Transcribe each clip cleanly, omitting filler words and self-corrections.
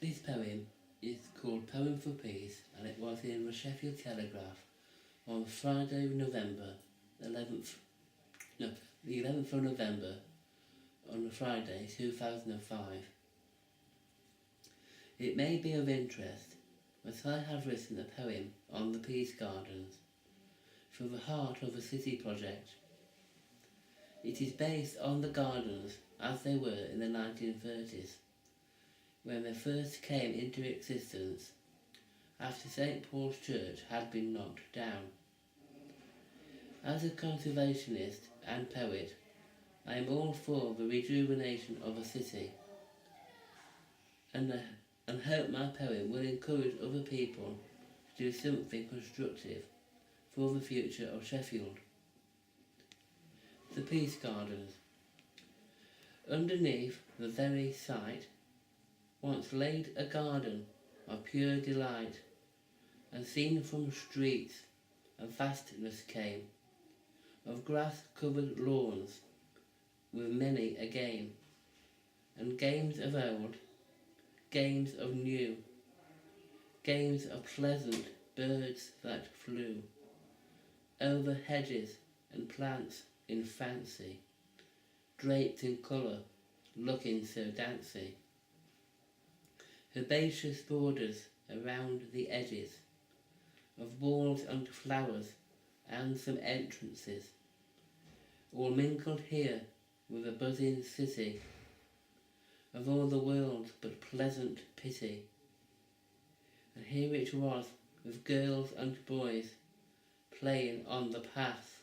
This poem is called Poem for Peace, and it was in the Sheffield Telegraph on Friday, November 11th, no, the 11th of November, on Friday 2005. It may be of interest that I have written a poem on the Peace Gardens for the Heart of the City project. It is based on the gardens as they were in the 1930s, when they first came into existence after St Paul's Church had been knocked down. As a conservationist and poet, I am all for the rejuvenation of a city, and hope my poem will encourage other people to do something constructive for the future of Sheffield. The Peace Gardens. Underneath the very site once laid a garden of pure delight, and seen from streets a vastness came of grass-covered lawns with many a game, and games of old, games of new, games of pleasant birds that flew over hedges and plants in fancy, draped in colour, looking so dancy. Herbaceous borders around the edges of walls and flowers, and some entrances, all mingled here with a buzzing city of all the world but pleasant pity. And here it was with girls and boys playing on the path,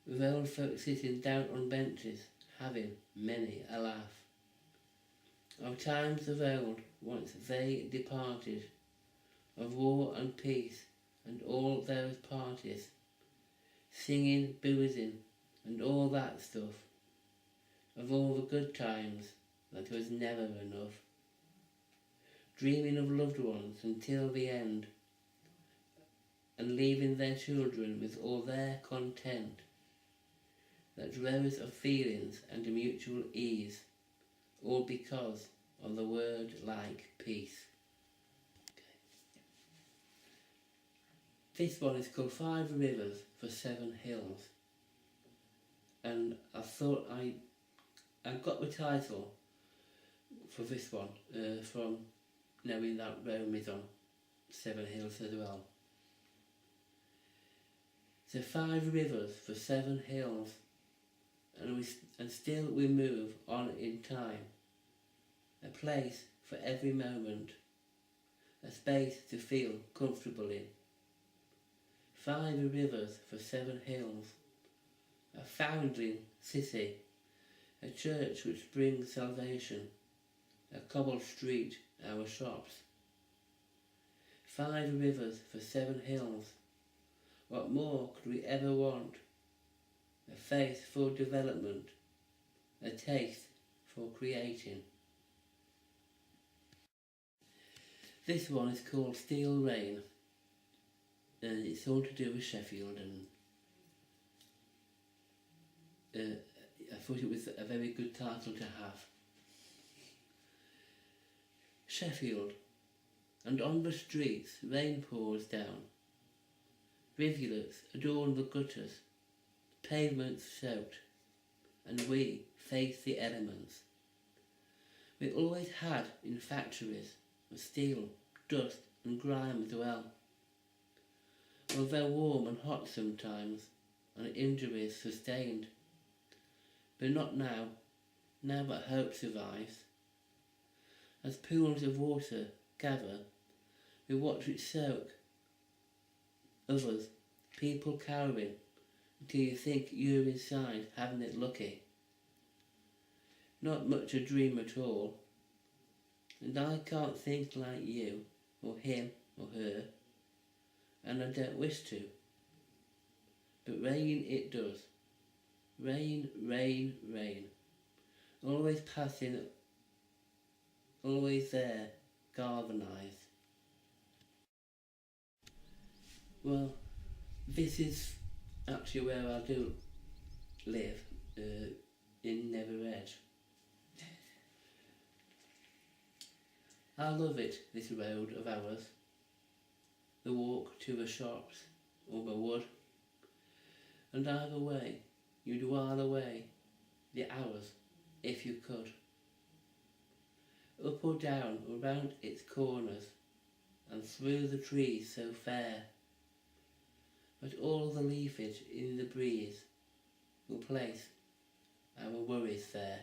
with old folk sitting down on benches having many a laugh. Of times of old once they departed, of war and peace and all those parties, singing, boozing and all that stuff, of all the good times that was never enough, dreaming of loved ones until the end, and leaving their children with all their content, that rose of feelings and mutual ease, all because of the word like peace. This one is called 5 Rivers for 7 Hills, and I thought I got the title for this one from knowing that Rome is on 7 hills as well. So 5 rivers for 7 hills, and still we move on in time. A place for every moment, a space to feel comfortable in. 5 rivers for 7 hills, a foundling city, a church which brings salvation, a cobbled street, our shops. 5 rivers for 7 hills, what more could we ever want? A faith for development, a taste for creating. This one is called Steel Rain, and it's all to do with Sheffield, and I thought it was a very good title to have. Sheffield, and on the streets rain pours down. Rivulets adorn the gutters, pavements soaked, and we face the elements. We always had in factories of steel, dust and grime as well. Although warm and hot sometimes, and injuries sustained. But not now, now that hope survives. As pools of water gather, we watch it soak. Others, people cowering, until you think you're inside having it lucky. Not much a dream at all. And I can't think like you, or him, or her, and I don't wish to. But rain it does. Rain, rain, rain. Always passing, always there, galvanised. Well, this is actually where I do live, in Never Edge. I love it, this road of ours, the walk to the shops or the wood, and either way, you'd while away the hours if you could. Up or down, around its corners, and through the trees so fair, but all the leafage in the breeze will place our worries there.